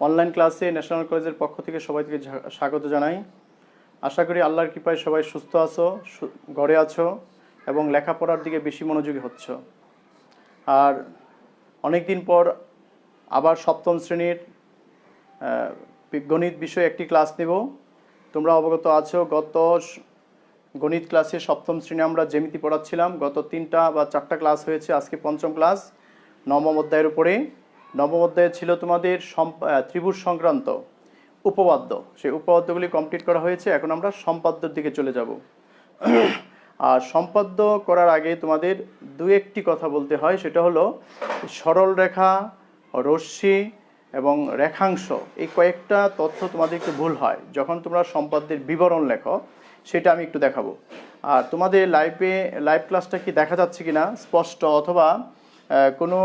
Online ক্লাসে national কলেজের পক্ষ থেকে সবাইকে স্বাগত জানাই। আশা করি আল্লাহর কৃপায় সবাই সুস্থ আছো, ঘরে আছো এবং লেখাপড়ার দিকে বেশি মনোযোগী হচ্ছ। আর অনেক দিন পর আবার সপ্তম শ্রেণীর গণিত বিষয়ে একটি ক্লাস নেব। তোমরা অবগত আছো, গত গণিত ক্লাসে সপ্তম শ্রেণী আমরা জ্যামিতি পড়াচ্ছিলাম। গত 3টা বা 4টা ক্লাস হয়েছে, আজকে পঞ্চম ক্লাস নবম অধ্যায়ের উপরে। নবম অধ্যায়ে ছিল তোমাদের ত্রিভুজ সংক্রান্ত উপপাদ্য, সেই উপপাদ্যগুলি কমপ্লিট করা হয়েছে। এখন আমরা সম্পাদ্যের দিকে চলে যাব। আর সম্পাদ্য করার আগে তোমাদের দু একটি কথা বলতে হয়, সেটা হলো সরল রেখা, রশ্মি এবং রেখাংশ, এই কয়েকটা তথ্য তোমাদের একটু ভুল হয় যখন তোমরা সম্পাদ্যের বিবরণ লেখো, সেটা আমি একটু দেখাবো। আর তোমাদের লাইভ ক্লাসটা কি দেখা যাচ্ছে কিনা স্পষ্ট, অথবা কোনো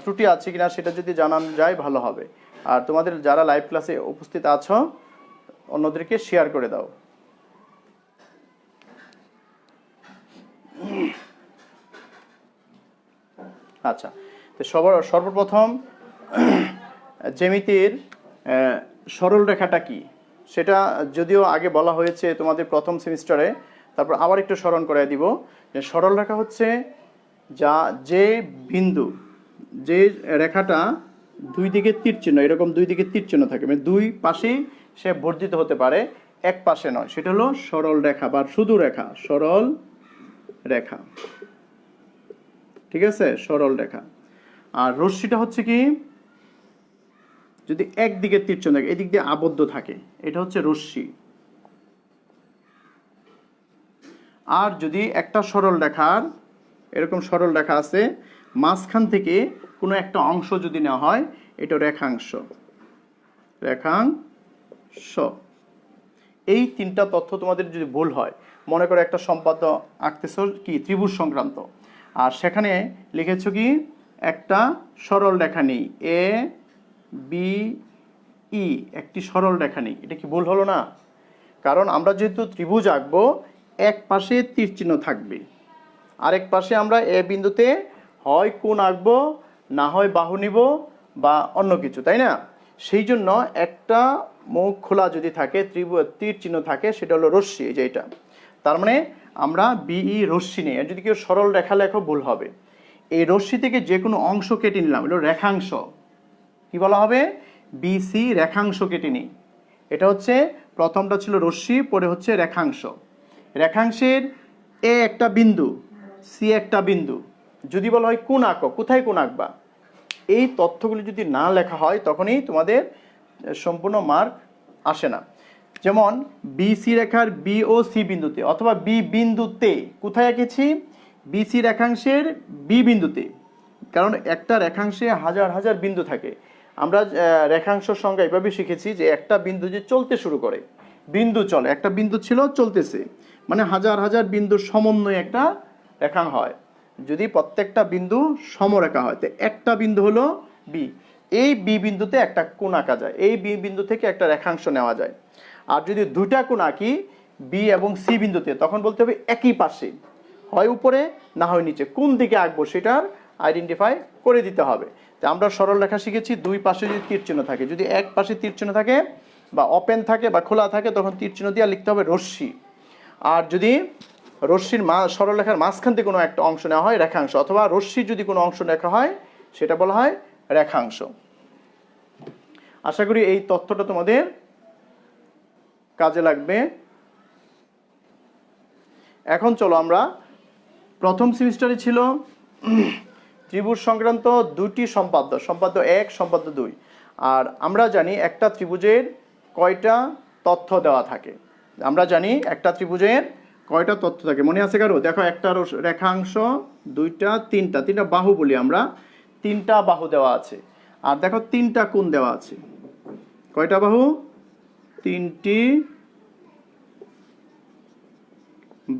ত্রুটি আছে কিনা সেটা যদি জানান যায় ভালো হবে। আর তোমাদের যারা লাইভ ক্লাসে উপস্থিত আছো অন্যদেরকে শেয়ার করে দাও। আচ্ছা, তো সর্বপ্রথম জ্যামিতির সরল রেখাটা কি সেটা যদিও আগে বলা হয়েছে তোমাদের প্রথম সেমিস্টারে, তারপর আবার একটু স্মরণ করে দিব যে সরল রেখা হচ্ছে যে বিন্দু, যে রেখাটা দুই দিকে তীর চিহ্ন, এরকম দুই দিকে তীর চিহ্ন থাকে, মানে দুই পাশেই সে বর্ধিত হতে পারে, এক পাশে নয়, সেটা হলো সরল রেখা বা শুধু রেখা, সরল রেখা। ঠিক আছে, সরল রেখা। আর রশ্মিটা হচ্ছে কি, যদি একদিকে তীর চিহ্ন থাকে, এদিক দিয়ে আবদ্ধ থাকে, এটা হচ্ছে রশ্মি। আর যদি একটা সরল রেখার এরকম সরল রেখা আছে, মাঝখান থেকে কোনো একটা অংশ যদি নেওয়া হয়, এটা রেখাংশ। রেখাংশ, এই তিনটা তথ্য তোমাদের যদি ভুল হয়, মনে করো একটা সম্পাদ্য আঁকতেছ কি ত্রিভুজ সংক্রান্ত, আর সেখানে লিখেছ কি একটা সরল রেখা নেই, এ বি ই, একটি সরল রেখা নেই, এটা কি ভুল হলো না? কারণ আমরা যেহেতু ত্রিভুজ আঁকবো, এক পাশে তীর চিহ্ন থাকবে, আরেক পাশে আমরা এ বিন্দুতে হয় কোণ আঁকবো, না হয় বাহু নিব বা অন্য কিছু, তাই না? সেই জন্য একটা মুখ খোলা যদি থাকে, তীর চিহ্ন থাকে, সেটা হলো রশ্মি, যেটা। তার মানে আমরা বিই রশ্মি নেই। আর যদি কেউ সরল রেখা লেখো ভুল হবে। এই রশ্মি থেকে যে কোনো অংশ কেটে নিলাম, এটা রেখাংশ। কি বলা হবে? বিসি রেখাংশ কেটে নিই। এটা হচ্ছে প্রথমটা ছিল রশ্মি, পরে হচ্ছে রেখাংশ। রেখাংশের এ একটা বিন্দু, সি একটা বিন্দু, যদি বলা হয় কোণ আঁকো, কোথায় কোণ আঁকবা, এই তথ্যগুলি যদি না লেখা হয় তখনই তোমাদের সম্পূর্ণ মার্ক আসে না। যেমন বিসি রেখার বি ও সি বিন্দুতে, অথবা বি বিন্দুতে, কোথায় এঁকেছি? বিসি রেখাংশের বি বিন্দুতে। কারণ একটা রেখাংশে হাজার হাজার বিন্দু থাকে। আমরা রেখাংশ সংজ্ঞা এভাবে শিখেছি যে একটা বিন্দু যে চলতে শুরু করে, বিন্দু চলে, একটা বিন্দু ছিল চলতেছে, মানে হাজার হাজার বিন্দুর সমন্বয়ে একটা রেখাং হয়। যদি প্রত্যেকটা বিন্দু সমরেখা হয়, তো একটা বিন্দু হলো বি। এই বি বিন্দুতে একটা কোণ আঁকা যায়, এই বি বিন্দু থেকে একটা রেখাংশ নেওয়া যায়। আর যদি দুইটা কোণ আঁকি বি এবং সি বিন্দুতে, তখন বলতে হবে একই পাশে, হয় উপরে না হয় নিচে, কোন দিকে আঁকবো সেটার আইডেন্টিফাই করে দিতে হবে। তো আমরা সরল রেখা শিখেছি, দুই পাশে যদি তীর চিহ্ন থাকে, যদি এক পাশে তীর চিহ্ন থাকে বা ওপেন থাকে বা খোলা থাকে, তখন তীর চিহ্ন দিয়ে লিখতে হবে রশ্মি। আর যদি রশ্মির সরলরেখার মাঝখান থেকে কোনো একটা অংশ নেওয়া হয়, রেখাংশ। অথবা রশ্মির যদি কোনো অংশ লেখা হয়, সেটা বলা হয় রেখাংশ। আশা করি এই তথ্যটা তোমাদের কাজে লাগবে। এখন চলো, আমরা প্রথম সেমিস্টারে ছিল ত্রিভুজ সংক্রান্ত দুটি সম্পাদ্য, সম্পাদ্য 1, সম্পাদ্য 2। আর আমরা জানি একটা ত্রিভুজের কয়টা তথ্য দেওয়া থাকে। আমরা জানি একটা ত্রিভুজের কয়টা তথ্য থাকে, মনে আছে কারো? দেখো, একটা রেখাংশ, দুইটা, তিনটা বাহু বলি আমরা, 3টা বাহু দেওয়া আছে। আর দেখো 3টা কোণ দেওয়া আছে। কয়টা বাহু? 3টি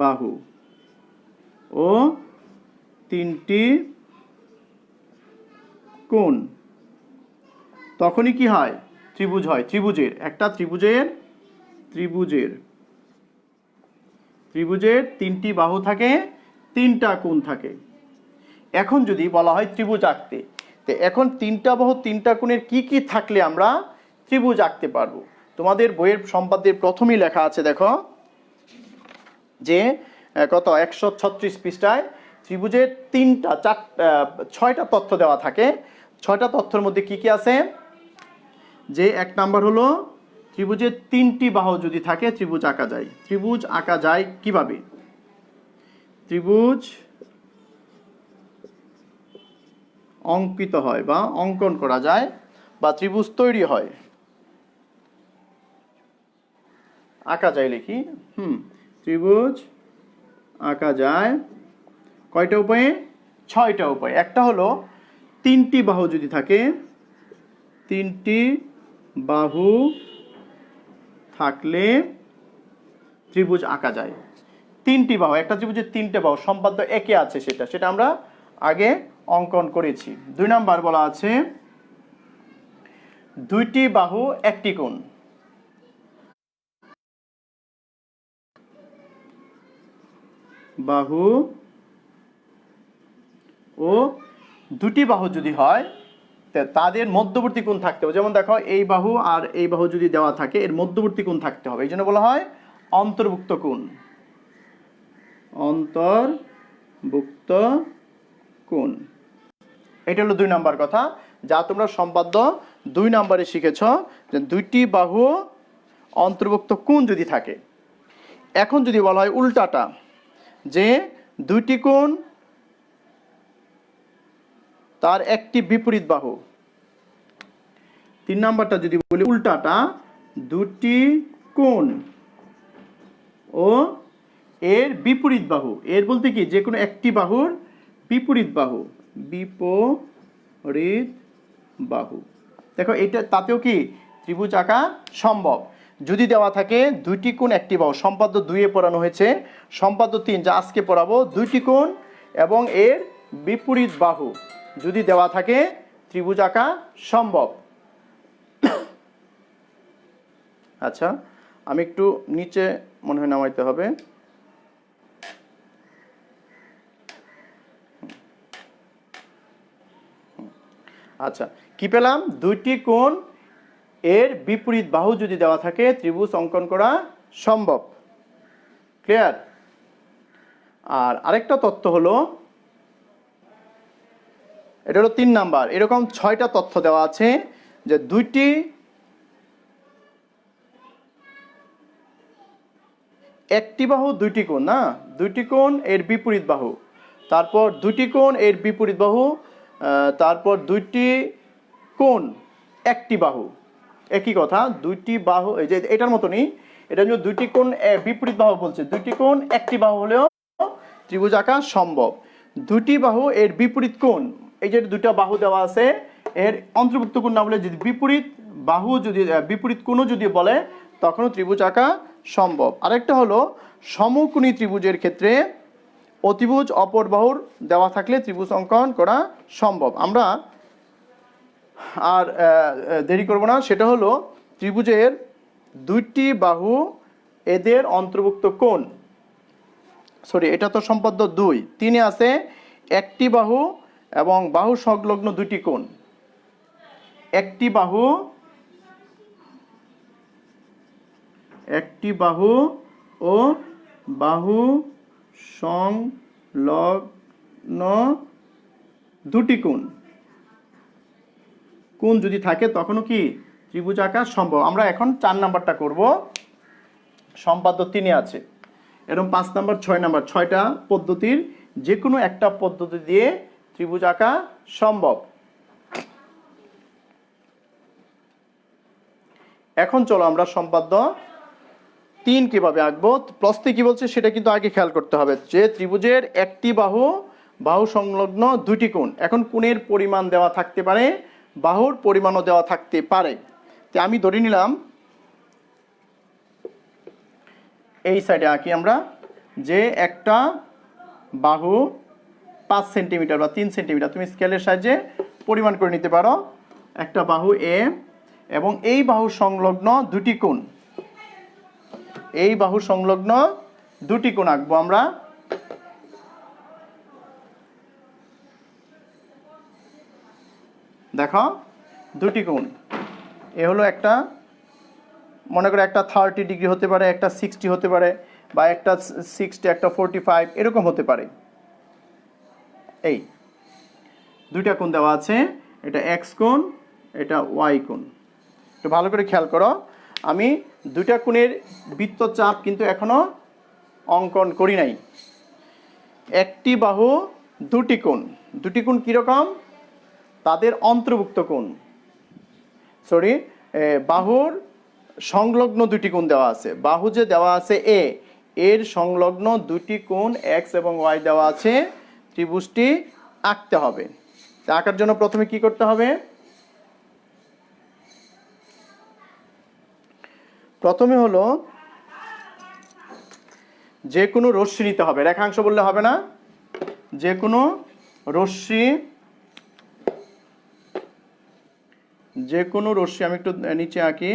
বাহু ও 3টি কোণ। তখনই কি হয়? ত্রিভুজ হয়। ত্রিভুজের একটা ত্রিভুজের 3টি বাহু থাকে, 3টা কোণ থাকে। এখন যদি বলা হয় ত্রিভুজ আঁকতে, তো এখন 3টা বাহু 3টা কোণের কি কি থাকলে আমরা ত্রিভুজ আঁকতে পারবো। তোমাদের বইয়ের সম্পাদ্যের প্রথমেই লেখা আছে, দেখো যে কত 136 পৃষ্ঠায় ত্রিভুজের 6টা তথ্য দেওয়া থাকে। 6টা তথ্যের মধ্যে কি কি আছে, যে 1 নাম্বার হলো ত্রিভুজের 3টি বাহু যদি থাকে ত্রিভুজ আঁকা যায়। ত্রিভুজ আঁকা যায় কিভাবে? ত্রিভুজ অঙ্কিত হয় বা অঙ্কন করা যায় বা ত্রিভুজ তৈরি হয়, আঁকা যায় লিখি। ত্রিভুজ আঁকা যায় কয়টা উপায়ে? 6টা উপায়। একটা হলো 3টি বাহু যদি থাকে, 3টি বাহু থাকলে ত্রিভুজ আঁকা যায়। 3টি বাহু, একটা ত্রিভুজের 3টে বাহু, সম্পাদ্য একে আছে সেটা আমরা আগে অঙ্কন করেছি। 2 নাম্বার বলা আছে 2টি বাহু একটি কোণ। বাহু ও 2টি বাহু যদি হয় তাদের মধ্যবর্তী কোণ থাকতে হবে। যেমন দেখো এই বাহু আর এই বাহু যদি দেওয়া থাকে এর মধ্যবর্তী কোণ থাকতে হবে, এই জন্য বলা হয় অন্তর্ভুক্ত কোণ। অন্তর্ভুক্ত কোণ, এটা হলো 2 নাম্বার কথা, যা তোমরা সম্পাদ্য 2 নাম্বারে শিখেছ, যে 2টি বাহু অন্তর্ভুক্ত কোণ যদি থাকে। এখন যদি বলা হয় উল্টাটা, যে 2টি কোণ তার একটি বিপরীত বাহু। 3 নাম্বারটা যদি বলি উল্টাটা, 2টি কোণ ও এর বিপরীত বাহু। এর বলতে কি, যে কোনো একটি বাহুর বিপরীত বাহু। বিপরীত বাহু, দেখো এটা তাতেও কি ত্রিভুজ আঁকা সম্ভব। যদি দেওয়া থাকে 2টি কোণ একটি বাহু, সম্পাদ্য 2-এ পড়ানো হয়েছে। সম্পাদ্য 3 যা আজকে পড়াবো, 2টি কোণ এবং এর বিপরীত বাহু যদি দেওয়া থাকে ত্রিভুজ আঁকা সম্ভব। আচ্ছা, আমি একটু নিচে মনে হয় নামাইতে হবে। আচ্ছা, কি পেলাম? 2টি কোণ এর বিপরীত বাহু যদি দেওয়া থাকে ত্রিভুজ অঙ্কন করা সম্ভব। ক্লিয়ার? আর আরেকটা তথ্য হলো, এটা হলো 3 নাম্বার। এরকম 6টা তথ্য দেওয়া আছে, যে 2টি একটি বাহু 2টি কোণ, না 2টি কোণ এর বিপরীত বাহু, তারপর 2টি কোণ এর বিপরীত বাহু, তারপর 2টি কোণ একটি বাহু। একই কথা, 2টি বাহু, এই যে এটার মতনই, এটা যদি 2টি কোণ বিপরীত বাহু বলছে, 2টি কোণ একটি বাহু হলেও ত্রিভুজ আঁকা সম্ভব। 2টি বাহু এর বিপরীত কোণ, এই যে 2টা বাহু দেওয়া আছে, এর অন্তর্ভুক্ত কোণ না বলে যদি বিপরীত বাহু যদি বিপরীত কোণও যদি বলে তখনও ত্রিভুজ আঁকা সম্ভব। আরেকটা হলো সমকোণী ত্রিভুজের ক্ষেত্রে অতিভুজ অপর বাহুর দেওয়া থাকলে ত্রিভুজ অঙ্কন করা সম্ভব। আমরা আর দেরি করব না, সেটা হলো ত্রিভুজের 2টি বাহু এদের অন্তর্ভুক্ত কোণ। সরি, এটা তো সম্পাদ্য 2। 3-এ আছে একটি বাহু এবং বাহু সংলগ্ন 2টি কোণ। একটি বাহু ও বাহু সংলগ্ন 2টি কোণ যদি থাকে তখনও কি ত্রিভুজ আঁকা সম্ভব। আমরা এখন 4 নাম্বারটা করব, সম্পাদ্য 3-এ আছে। এরকম 5 নাম্বার 6 নাম্বার 6টা পদ্ধতির যে কোনো একটা পদ্ধতি দিয়ে ত্রিভুজ আঁকা সম্ভব। এখন চলো আমরা সম্পাদ্য 3 কিভাবে আঁকবো। প্রশ্নে কি বলছে সেটা কিন্তু আগে খেয়াল করতে হবে, যে ত্রিভুজের একটি বাহু সংলগ্ন 2টি কোণ। এখন কোণের পরিমাণ দেওয়া থাকতে পারে, বাহুর পরিমাণও দেওয়া থাকতে পারে। তো আমি ধরে নিলাম এই সাইডে আঁকি আমরা, যে একটা বাহু 5 সেন্টিমিটার বা 3 সেন্টিমিটার, তুমি স্কেলের সাহায্যে পরিমাণ করে নিতে পারো। একটা বাহু এ এবং এই বাহু সংলগ্ন 2টি কোণ, এই বাহু সংলগ্ন 2টি কোণ আঁকবো আমরা। দেখো 2টি কোণ, এ হলো একটা, মনে করো একটা 30 ডিগ্রি হতে পারে, একটা 60 হতে পারে, বা একটা 60 একটা 45 এরকম হতে পারে। এই দুইটা কোণ দেওয়া আছে, এটা এক্স কোণ, এটা ওয়াই কোণ। একটু ভালো করে খেয়াল করো, আমি দুইটা কোণের বৃত্তচাপ কিন্তু এখনো অঙ্কন করি নাই। একটি বাহু দুটি কোণ, দুটি কোণ কীরকম, তাদের অন্তর্ভুক্ত কোণ, সরি বাহুর সংলগ্ন দুটি কোণ দেওয়া আছে। বাহু যে দেওয়া আছে এ, এর সংলগ্ন দুটি কোণ এক্স এবং ওয়াই দেওয়া আছে, ত্রিভুজটি আঁকতে হবে। আঁকার জন্য প্রথমে কি করতে হবে, প্রথমে হলো যে কোনো রশ্মি নিতে হবে, রেখাংশ বললে হবে না, যে কোনো রশ্মি, যে কোনো রশ্মি, আমি একটু নিচে আঁকি,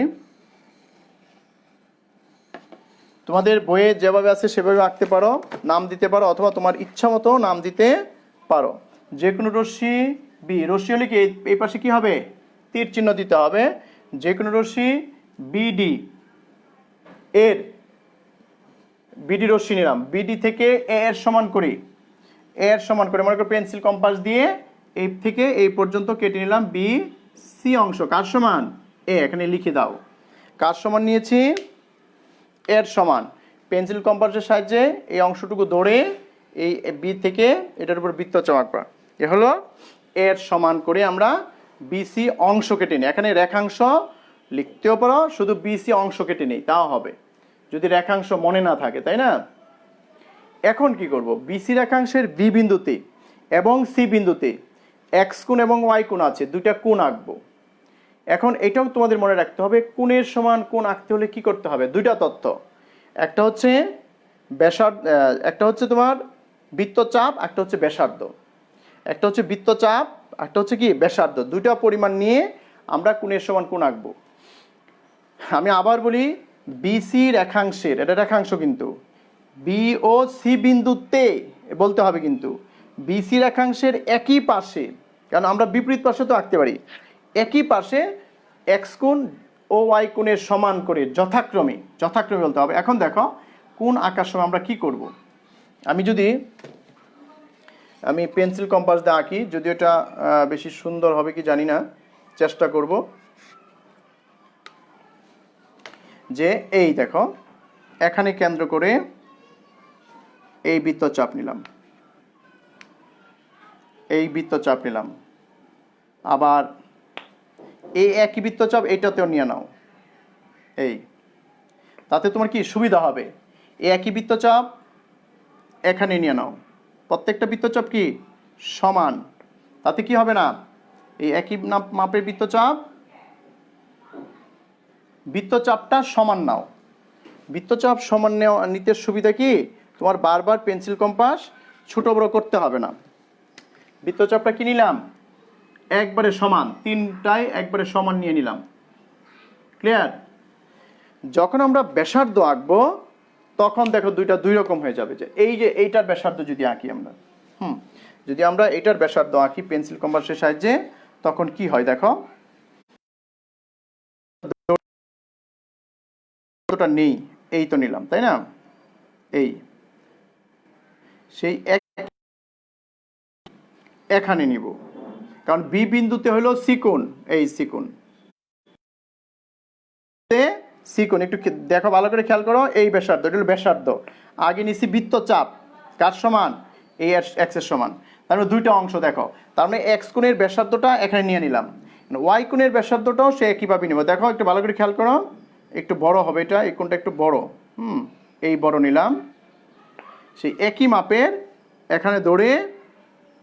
তোমাদের বইয়ে যেভাবে আছে সেভাবে আঁকতে পারো, নাম দিতে পারো, অথবা তোমার ইচ্ছা মতো নাম দিতে পারো। যে কোনো রশ্মি বি, রশ্মি হলে কি এই পাশে কি হবে, তীর চিহ্ন দিতে হবে। যে কোনো রশ্মি বিডি, এর বিডি রশ্মি নিলাম, বিডি থেকে এ এর সমান করি, এ এর সমান করে মনে করো পেন্সিল কম্পাস দিয়ে এই থেকে এই পর্যন্ত কেটে নিলাম বি সি অংশ, কার সমান, এ, এখানে লিখে দাও কার সমান নিয়েছি, এর সমান। পেন্সিল কম্পাসের সাহায্যে এই অংশটুকু ধরে এই বি থেকে এটার উপর বৃত্তচাপ আঁকবা, এ হলো এর সমান করে আমরা বিসি অংশ কেটে নিই। এখানে রেখাংশ লিখতেও পারো, শুধু বিসি অংশ কেটে নেই তাও হবে, যদি রেখাংশ মনে না থাকে, তাই না। এখন কি করব, বিসি রেখাংশের বি বিন্দুতে এবং সি বিন্দুতে এক্স কোণ এবং ওয়াই কোণ আছে, দুইটা কোণ আঁকবো। এখন এটাও তোমাদের মনে রাখতে হবে, কোণের সমান কোণ আঁকতে হলে কি করতে হবে, দুইটা তথ্য, একটা হচ্ছে ব্যাসার্ধ, একটা হচ্ছে তোমার বৃত্তচাপ, একটা হচ্ছে ব্যাসার্ধ, একটা হচ্ছে বৃত্তচাপ, একটা হচ্ছে কি ব্যাসার্ধ, দুইটা পরিমাণ নিয়ে আমরা কোণের সমান কোণ আঁকবো। আমি আবার বলি, বিসি রেখাংশের, এটা রেখাংশ কিন্তু, বি ও সি বিন্দুতে বলতে হবে কিন্তু, বিসি রেখাংশের একই পাশে, কারণ আমরা বিপরীত পাশে তো আঁকতে পারি, একই পাশে এক্স কোণ ও ওয়াই কোণের সমান করে যথাক্রমে বলতে হবে। এখন দেখো কোণ আঁকার সময় আমরা কি করব, আমি পেন্সিল কম্পাস দিয়ে আঁকি, যদি এটা বেশি সুন্দর হবে কি জানি না, চেষ্টা করব। যে এই দেখো এখানে কেন্দ্র করে এই বৃত্তচাপ নিলাম, এই বৃত্তচাপ নিলাম, আবার এই একই বৃত্তচাপ এইটাতেও নিয়ে নাও, এই, তাতে তোমার কি সুবিধা হবে, এই একই বৃত্তচাপ এখানে নিয়ে নাও, প্রত্যেকটা বৃত্তচাপ কি সমান, তাতে কি হবে না, এই একই মাপের বৃত্তচাপটা সমান নাও। বৃত্তচাপ সমান নিতে সুবিধা কি, তোমার বারবার পেন্সিল কম্পাস ছোট বড় করতে হবে না। বৃত্তচাপটা কি নিলাম, একবারে সমান, তিনটাই একবারে সমান নিয়ে নিলাম, ক্লিয়ার। যখন আমরা ব্যাসার্ধ আঁকবো তখন দেখো দুইটা দুই রকম হয়ে যাবে, যে এইটার ব্যাসার্ধ যদি আঁকি আমরা, যদি আমরা এইটার ব্যাসার্ধ আঁকি পেন্সিল কম্পাসের সাহায্যে, তখন কি হয় দেখো, নেই, এই তো নিলাম, তাই না, এই সেই এখানে নিব, কারণ বি বিন্দুতে হলো সি কোণ, এই সি কোণ, একটু দেখো ভালো করে খেয়াল করো, এই ব্যাসার্ধ, এটা হলো ব্যাসার্ধ, আগে নিছি বৃত্তচাপ কার সমান, এই এক্স এর সমান, তার মানে দুইটা অংশ দেখো, তার মানে এক্স কোণের ব্যাসার্ধটা এখানে নিয়ে নিলাম, ওয়াই কোণের ব্যাসার্ধটাও সে একইভাবে নিব। দেখো একটু ভালো করে খেয়াল করো, একটু বড় হবে এটা, এই কোণটা একটু বড়, এই বড় নিলাম, সেই একই মাপের এখানে ধরে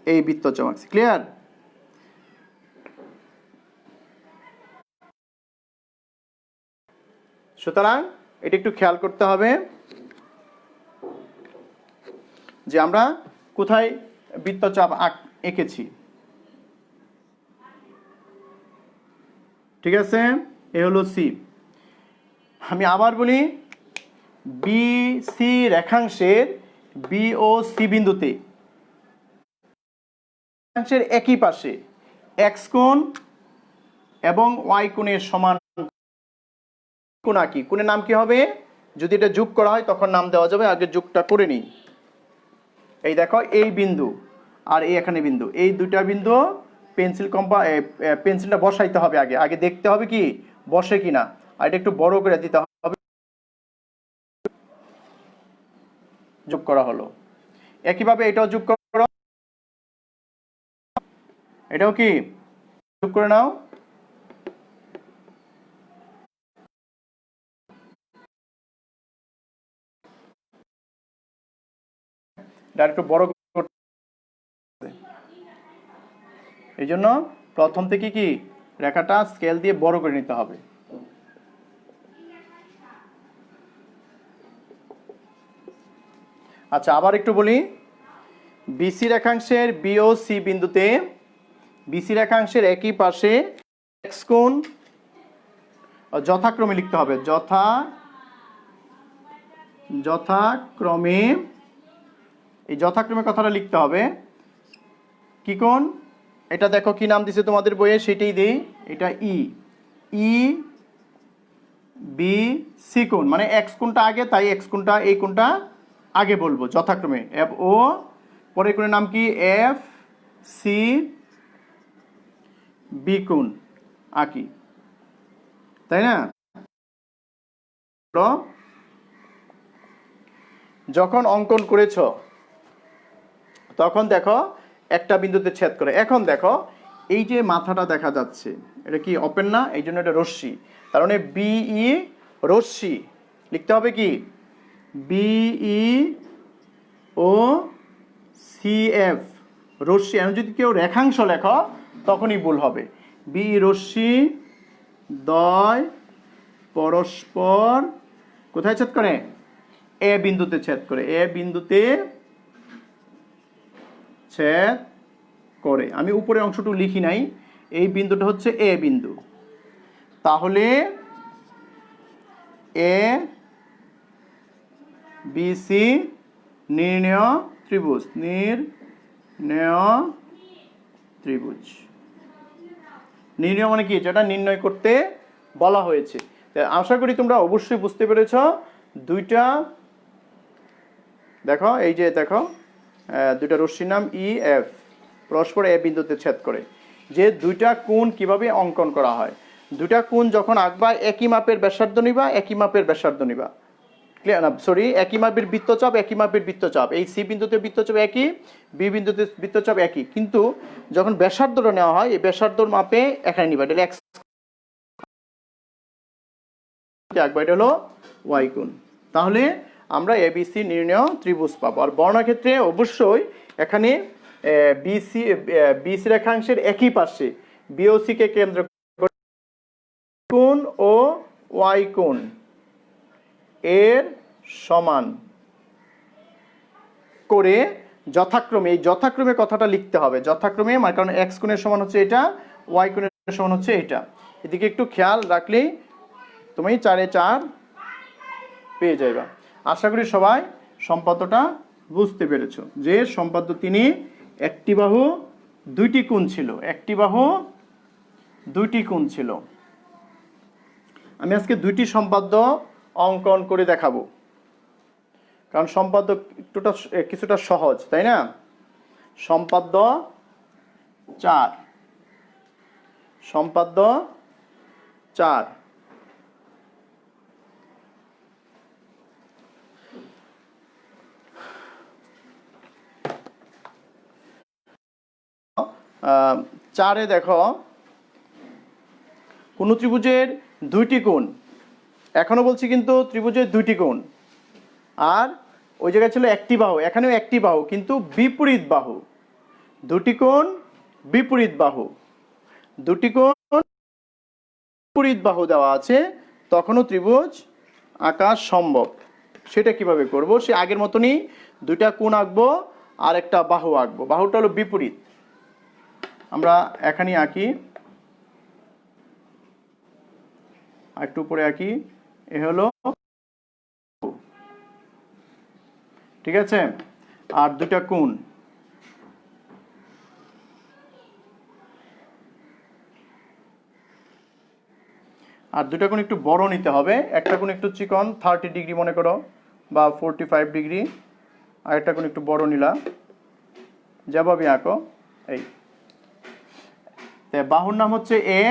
এই বৃত্তচাপ আঁকছি, ক্লিয়ার। সুতরাং এটা একটু খেয়াল করতে হবে যে আমরা কোথায় বৃত্তচাপ এঁকেছি, ঠিক আছে, এ হলো সি। আমি আবার বলি, বি সি রেখাংশের বি ও সি বিন্দুতে রেখাংশের একই পাশে এক্স কোণ এবং ওয়াই কোণের সমান কোণ আঁকি। কোণের নাম কি হবে? যদি এটা যোগ করা হয় তখন নাম দেওয়া যাবে, আগে যোগটা করে নিই। এই দেখো এই বিন্দু আর এই এখানে বিন্দু, এই দুইটা বিন্দু পেন্সিলটা বসাইতে হবে, আগে আগে দেখতে হবে কি বসে কিনা, আর এটা একটু বড় করে দিতে হবে। যোগ করা হলো। একইভাবে এটাও যোগ করো, এটাও কি যোগ করে নাও। একটু বড় করতে, এই জন্য প্রথম থেকে কি রেখাটা স্কেল দিয়ে বড় করে নিতে হবে। আচ্ছা, আবার একটু বলি। বিসি রেখাংশের বি ও সি বিন্দুতে বিসি রেখাংশের একই পাশে এক্স কোণ যথাক্রমে লিখতে হবে, যথাক্রমে, এই যথাক্রমে কথাটা লিখতে হবে। কি কোণ? এটা দেখো কি নাম দিছে তোমাদের বইয়ে, সেটাই দেই। এটা ই বি সি কোণ, মানে এক্স কোণটা আগে, তাই এক্স কোণটা এই কোণটা আগে বলবো যথাক্রমে। এফ ও, পরের কোণের নাম কি? এফ সি বি কোণ আঁকি, তাই না? যখন অঙ্কন করেছ তখন দেখো একটা বিন্দুতে ছেদ করে। এখন দেখো এই যে মাথাটা দেখা যাচ্ছে, এটা কি ওপেন না? এই জন্য এটা রশ্মি, তার মানে বিই রশ্মি লিখতে হবে কি বিই ও সি এফ রশ্মি। আমি যদি কেউ রেখাংশ লেখো তখনই ভুল হবে। বিই রশ্মি দ্বয় পরস্পর কোথায় ছেদ করে? এ বিন্দুতে ছেদ করে, এ বিন্দুতে ছেদ করে। আমি উপরের অংশটুকু লিখি নাই, এই বিন্দুটা হচ্ছে এ বিন্দু। তাহলে এ বি সি নির্ণেয় ত্রিভুজ, নির্ণেয় ত্রিভুজ। নির্ণয় মানে কি? যেটা নির্ণয় করতে বলা হয়েছে। আশা করি তোমরা অবশ্যই বুঝতে পেরেছ। দুইটা দেখো, এই যে দেখো দুইটা রশ্মির নাম ই এফ পরস্পর এ বিন্দুতে ছেদ করে। যে দুইটা কোণ কিভাবে অঙ্কন করা হয়, দুইটা কোণ যখন আঁকবা একই মাপের ব্যাসার্ধ নিবা, একই মাপের ব্যাসার্ধ নিবা, ক্লিয়ার না? সরি, একই মাপের বৃত্তচাপ, একই মাপের বৃত্তচাপ। এই সি বিন্দুতে বৃত্তচাপ একই, বি বিন্দুতে বৃত্তচাপ একই, কিন্তু যখন ব্যাসার্ধটা নেওয়া হয় এই ব্যাসার্ধর মাপে এখানে নিবা, এটা এক্স আঁকবা, এটা হলো ওয়াই কোণ। তাহলে আমরা এবিসি নির্ণেয় ত্রিভুজ পাবো। আর বর্ণক্ষেত্রে অবশ্যই এখানে বিসি রেখাংশের একই পাশে বিওসি কে কেন্দ্র করে কোণ ও ওয়াই কোণ এর সমান করে যথাক্রমে, এই যথাক্রমে কথাটা লিখতে হবে, যথাক্রমে, মানে কারণ এক্স কোণের সমান হচ্ছে এটা, ওয়াই কোণের সমান হচ্ছে এটা। এদিকে একটু খেয়াল রাখলেই তুমি 4 এ 4 পেয়ে যাইবা। আশা করি সবাই সম্পাদ্যটা বুঝতে পেরেছো, যে সম্পাদ্য তিনি একটি বাহু দুইটি কোণ ছিল, একটি বাহু দুইটি কোণ ছিল। আমি আজকে দুইটি সম্পাদ্য অঙ্কন করে দেখাবো, কারণ সম্পাদ্য কিছুটা সহজ, তাই না? সম্পাদ্য 4, সম্পাদ্য 4। চারে দেখো কোন ত্রিভুজের দুইটি কোণ, এখনো বলছি কিন্তু ত্রিভুজের দুইটি কোণ, আর ওই জায়গায় ছিল একটি বাহু, এখানেও একটি বাহু কিন্তু বিপরীত বাহু, দুটি কোণ বিপরীত বাহু, দুটি কোণ বিপরীত বাহু দেওয়া আছে, তখনও ত্রিভুজ আঁকা সম্ভব। সেটা কিভাবে করব? সে আগের মতনই দুইটা কোণ আঁকবো আর একটা বাহু আঁকবো, বাহুটা হলো বিপরীত। আমরা এখানে আঁকি, একটু উপরে আঁকি, এ হলো, ঠিক আছে? আর দুটা কোণ, আর দুটা কোণ একটু বড় নিতে হবে, একটা কোণ একটু চিকন 30 ডিগ্রি মনে করো বা 45 ডিগ্রি, আর একটা কোণ একটু বড় নিলা, যেভাবে আঁকো। এই বাহুর নাম হচ্ছে এ,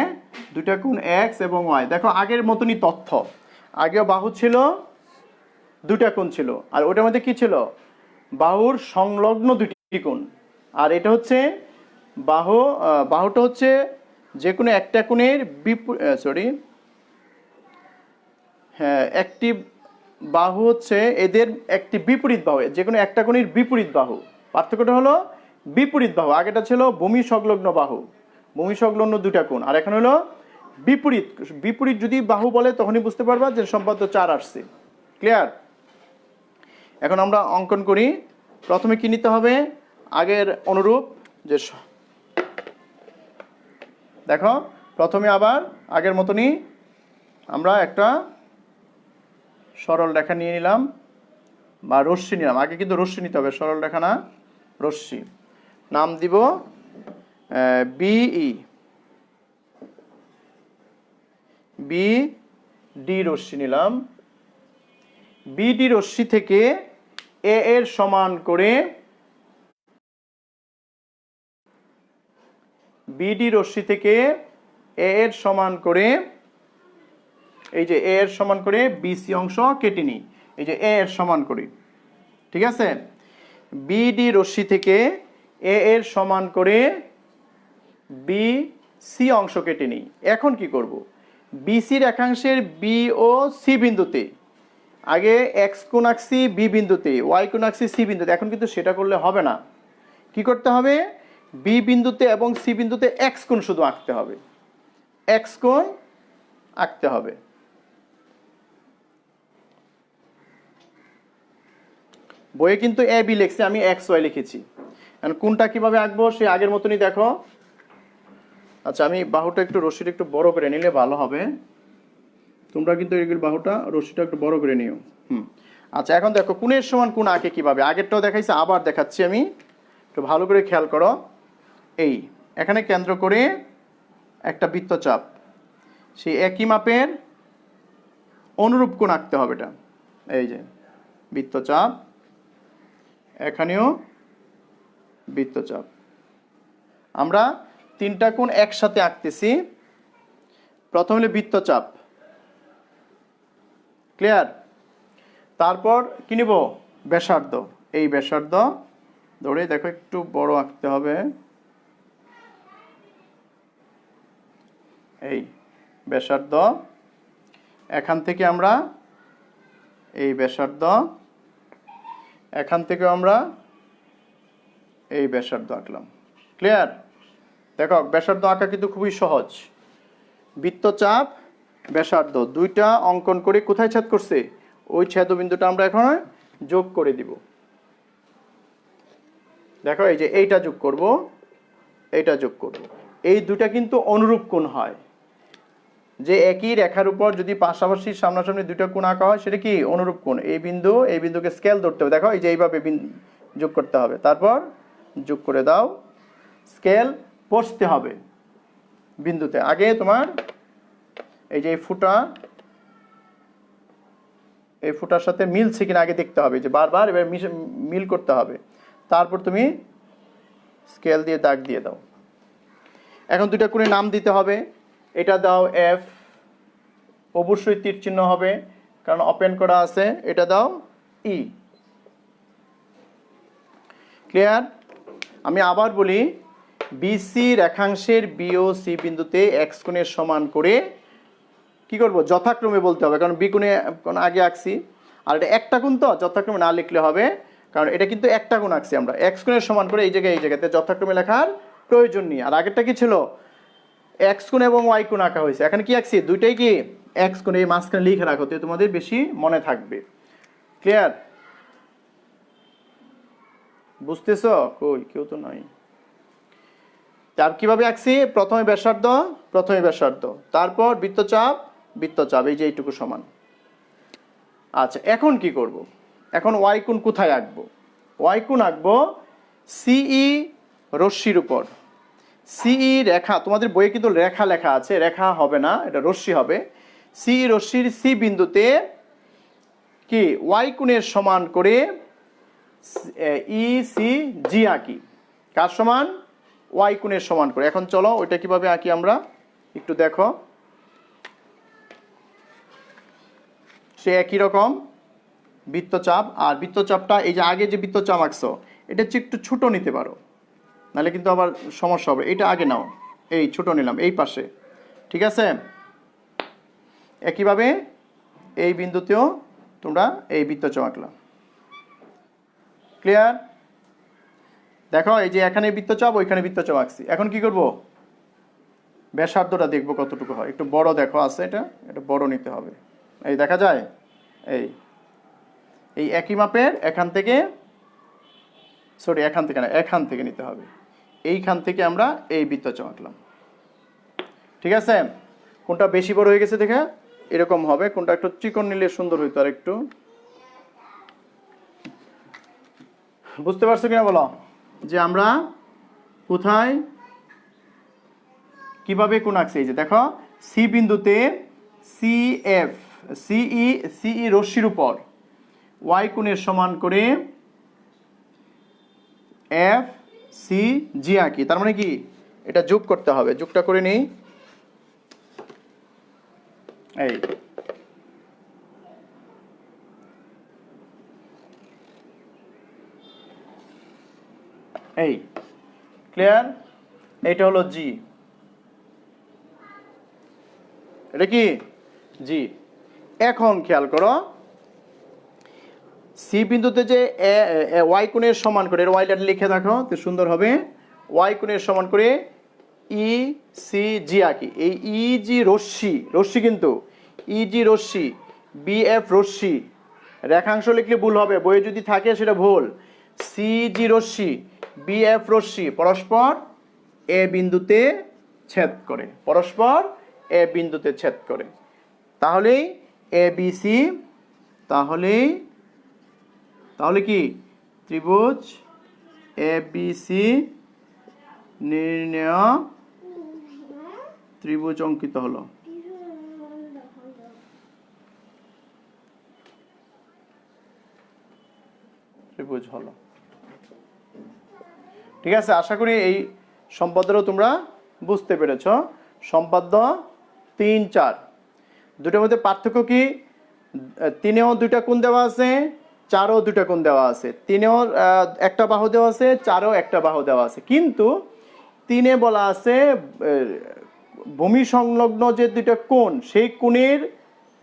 দুটা কোণ এক্স এবং ওয়াই। দেখো আগের মতনই তথ্য, আগেও বাহু ছিল, দুটা কোণ ছিল, আর ওটার মধ্যে কি ছিল, বাহুর সংলগ্ন দুটি কোণ। আর এটা হচ্ছে বাহুটা হচ্ছে যে কোনো একটা কোণের একটি বাহু হচ্ছে এদের একটি বিপরীত বাহু, যে কোনো একটা কোণের বিপরীত বাহু। পার্থক্যটা হলো বিপরীত বাহু, আগেটা ছিল ভূমি সংলগ্ন বাহু, ভূমি সংলগ্ন দুটা কোণ, আর এখন হলো বিপরীত। বিপরীত যদি বাহু বলে তখনই বুঝতে পারবা যে সম্পাদ্য 4 আসছে। ক্লিয়ার? এখন আমরা অঙ্কন করি। প্রথমে কি নিতে হবে, আগের অনুরূপ যে দেখো প্রথমে আবার আগের মতনই আমরা একটা সরল রেখা নিয়ে নিলাম বা রশ্মি নিলাম। আগে কিন্তু রশ্মি নিতে হবে, সরল রেখা না, রশ্মি। নাম দিব বিই, বি ডি রশ্মি নিলাম। বিডি রশ্মি থেকে এ এর সমান করে, বিডি রশ্মি থেকে এ এর সমান করে, এই যে এ এর সমান করে বিসি অংশ কেটে নিই, এই যে এ এর সমান করি। ঠিক আছে, বিডি রশ্মি থেকে এ এর সমান করে বি সি অংশ কেটে নিই। এখন কি করব, বিসি রেখাংশের বি ও সি বিন্দুতে আগে এক্স কোণ আঁকছি বি বিন্দুতে, ওয়াই কোণ আঁকছি সি বিন্দুতে। এখন কিন্তু সেটা করলে হবে না, কি করতে হবে, বি বিন্দুতে এবং সি বিন্দুতে এক্স কোণ শুধু আঁকতে হবে, এক্স কোণ আঁকতে হবে। বইয়ে কিন্তু এ বি লিখছে, আমি এক্স ওয়াই লিখেছি। এখন কোনটা কিভাবে আঁকবো সে আগের মতনই দেখো। আচ্ছা, আমি বাহুটা একটু রশ্মিটা একটু বড় করে নিলে ভালো হবে। তোমরা কিন্তু এগুলো বাহুটা রশ্মিটা একটু বড় করে নিও। আচ্ছা, এখন দেখো কোণের সমান কোণ আঁকে কিভাবে, আগেরটাও দেখাইছে আবার দেখাচ্ছি আমি, একটু ভালো করে খেয়াল করো। এই এখানে কেন্দ্র করে একটা বৃত্তচাপ, সেই একই মাপের অনুরূপ কোণ আঁকতে হবে। এটা এই যে বৃত্তচাপ, এখানেও বৃত্তচাপ, আমরা তিনটা কোণ একসাথে আঁকতেছি। প্রথম হলো বৃত্তচাপ, ক্লিয়ার? তারপর কি নিব, ব্যাসার্ধ। এই ব্যাসার্ধ ধরে দেখো একটু বড় আঁকতে হবে, এই ব্যাসার্ধ। এখান থেকে আমরা এই ব্যাসার্ধ, এখান থেকে আমরা এই ব্যাসার্ধ আঁকলাম। ক্লিয়ার? দেখো ব্যাসার্ধ আঁকা কিন্তু খুবই সহজ। বৃত্তচাপ, ব্যাসার্ধ দুইটা অঙ্কন করে কোথায় ছেদ করছে, ওই ছেদবিন্দুটা আমরা এখন যোগ করে দিব। দেখো এই যে এইটা যোগ করব, এইটা যোগ করব, এই দুটা কিন্তু অনুরূপ কোণ হয়। যে একই রেখার উপর যদি পাশাপাশি সামনাসামনি দুইটা কোণ আঁকা হয় সেটা কি অনুরূপ কোণ। এই বিন্দুকে স্কেল ধরতে হবে, দেখো এই যে এইভাবে যোগ করতে হবে, তারপর যোগ করে দাও। স্কেল বসতে হবে বিন্দুতে, আগে তোমার এই যে এই ফুটার সাথে মিলছে কিনা আগে দেখতে হবে, যে বারবার এবার মিল করতে হবে, তারপর তুমি স্কেল দিয়ে দাগ দিয়ে দাও। এখন দুইটা কোণের নাম দিতে হবে, এটা দাও এফ, অবশ্যই তীর চিহ্ন হবে কারণ ওপেন করা আছে। এটা দাও ই। ক্লিয়ার? আমি আবার বলি, বিসি রেখাংশের বি ও সি বিন্দুতে এক্স কোণের সমান করে কি করব, যথাক্রমে বলতে হবে, কারণ বি কোণে আগে আঁকছি, আর এটা একটা কোণ তো যথাক্রমে না লিখলে হবে, কারণ এটা কিন্তু একটা কোণ আঁকছি আমরা। এক্স কোণের সমান করে এই জায়গাতে যথাক্রমে লেখার প্রয়োজন নেই। আর আগেরটা কি ছিল, এক্স কোণ এবং ওয়াই কোণ আঁকা হয়েছে, এখানে কি আঁকছি, দুইটাই কি এক্স কোণ। এই মাঝখানে লিখে রাখো, তো তোমাদের বেশি মনে থাকবে। ক্লিয়ার? বুঝতেছ? কই কেউ তো নাই। তার কিভাবে আঁকছি, প্রথমে ব্যাসার্ধ, তারপর বৃত্তচাপ, এই যে এইটুকু সমান। আচ্ছা, এখন কি করব, এখন ওয়াই কোণ কোথায় আঁকবো, ওয়াই কোণ আঁকবো সিই রশ্মির উপর। সিই রেখা, তোমাদের বইয়ে কিন্তু রেখা লেখা আছে, রেখা হবে না, এটা রশ্মি হবে। সি রশ্মির সি বিন্দুতে কি ওয়াই কোণের সমান করে ই সি জি আঁকি। কার সমান? ওয়াই কোণের সমান করে। এখন চলো ওইটা কিভাবে আঁকি আমরা একটু দেখো। সে একই রকম বৃত্তচাপ, আর বৃত্তচাপটা এই যে আগে যে বৃত্তচাপ আঁকছো এটা একটু ছোট নিতে পারো, নাহলে কিন্তু আবার সমস্যা হবে। এটা আগে নাও, এই ছোট নিলাম এই পাশে, ঠিক আছে। একইভাবে এই বিন্দুতেও তোমরা এই বৃত্তচাপ আঁকলাম। ক্লিয়ার? দেখো এই যে এখানে বৃত্তচাপ, ওইখানে বৃত্তচাপ আঁকছি। এখন কি করব? ব্যাসার্ধটা দেখবো কতটুকু হয়। একটু বড় দেখো আছে, এটা বড় নিতে হবে। এই দেখা যায়, এই একই মাপের এখান থেকে, সরি এখান থেকে না, এখান থেকে নিতে হবে। এইখান থেকে আমরা এই বৃত্তচাপ আঁকলাম, ঠিক আছে। কোনটা বেশি বড় হয়ে গেছে দেখে এরকম হবে, কোনটা একটু চিকন নিলে সুন্দর হইতো। আর একটু বুঝতে পারছো কিনা বলো, যে আমরা কোথায় কিভাবে কোণ আঁকছি। এই যে দেখো সি বিন্দুতে সি এফ সিই রশ্মির উপর ওয়াই কোণের সমান করে এফ সি জি আঁকি। তার মানে কি এটা যোগ করতে হবে, যোগটা করে নেই। এই ক্লিয়ার? এইটা হলো জি, এটা কি জি। এখন খেয়াল করো সি বিন্দুতে যে ওয়াই কোণের সমান করে, ওয়াইটা লিখে দেখো তো সুন্দর হবে। ওয়াই কোণের সমান করে ই সি জি আঁকি। এই ই জি রশ্মি কিন্তু ই জি রশ্মি, বি এফ রশ্মি, রেখাংশ লিখলে ভুল হবে, বইয়ে যদি থাকে সেটা ভুল। সি জি রশ্মি, বি এফ রশ্মি পরস্পর এ বিন্দুতে ছেদ করে, পরস্পর এ বিন্দুতে ছেদ করে। তাহলেই এ বি সি, তাহলে কি ত্রিভুজ এ বি সি নির্ণেয় ত্রিভুজ অঙ্কিত হলো। ত্রিভুজ হলো, ঠিক আছে। আশা করি এই সম্পাদ্যও তোমরা বুঝতে পেরেছ। সম্পাদ্য 3, 4 দুটোর মধ্যে পার্থক্য কি? 3-এও 2টা কোণ দেওয়া আছে, 4-এও 2টা কোণ দেওয়া আছে। 3-এও একটা বাহু দেওয়া আছে, 4-এও একটা বাহু দেওয়া আছে। কিন্তু 3-এ বলা আছে ভূমি সংলগ্ন যে 2টা কোণ, সেই কোণের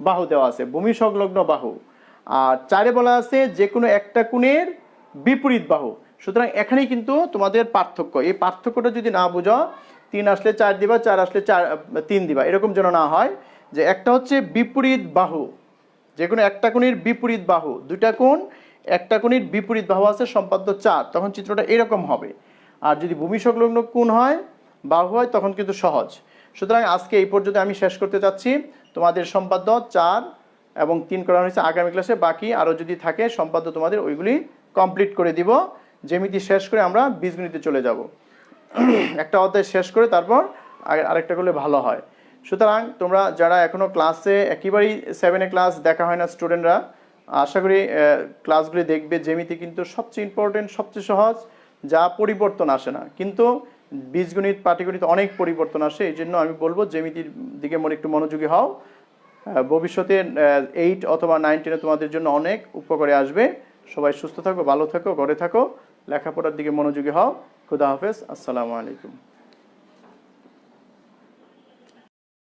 বাহু দেওয়া আছে, ভূমি সংলগ্ন বাহু। আর 4-এ বলা আছে যে কোনো একটা কোণের বিপরীত বাহু। সুতরাং এখানেই কিন্তু তোমাদের পার্থক্য। এই পার্থক্যটা যদি না বুঝো, 3 আসলে 4 দিবা, 4 আসলে 3 দিবা, এরকম যেন না হয়। যে একটা হচ্ছে বিপরীত বাহু, যে কোনো একটা কোণের বিপরীত বাহু, 2টা কোণ একটা কোণের বিপরীত বাহু আছে, সম্পাদ্য 4, তখন চিত্রটা এরকম হবে। আর যদি ভূমি সংলগ্ন কোণ হয়, বাহু হয়, তখন কিন্তু সহজ। সুতরাং আজকে এই পর্যন্ত আমি শেষ করতে চাচ্ছি। তোমাদের সম্পাদ্য 4 এবং 3 করা হয়েছে। আগামী ক্লাসে বাকি আরও যদি থাকে সম্পাদ্য তোমাদের ওইগুলি কমপ্লিট করে দিব। জ্যামিতি শেষ করে আমরা বীজগণিতে চলে যাব। একটা অধ্যায় শেষ করে তারপর আরেকটা করলে ভালো হয়। সুতরাং তোমরা যারা এখনো ক্লাসে একেবারেই 7-এ ক্লাস দেখা হয় না স্টুডেন্টরা, আশা করি ক্লাসগুলি দেখবে। জ্যামিতি কিন্তু সবচেয়ে ইম্পর্টেন্ট, সবচেয়ে সহজ, যা পরিবর্তন আসে না। কিন্তু বীজগণিত পাটিগণিত অনেক পরিবর্তন আসে। এই জন্য আমি বলবো জ্যামিতির দিকে একটু মনোযোগী হও। ভবিষ্যতে 8 অথবা 9, 10-এ তোমাদের জন্য অনেক উপকারে আসবে। সবাই সুস্থ থাকো, ভালো থাকো, ঘরে থাকো, লেখাপড়ার দিকে মনোযোগী হও। খুদা হাফেজ, আসসালামু আলাইকুম।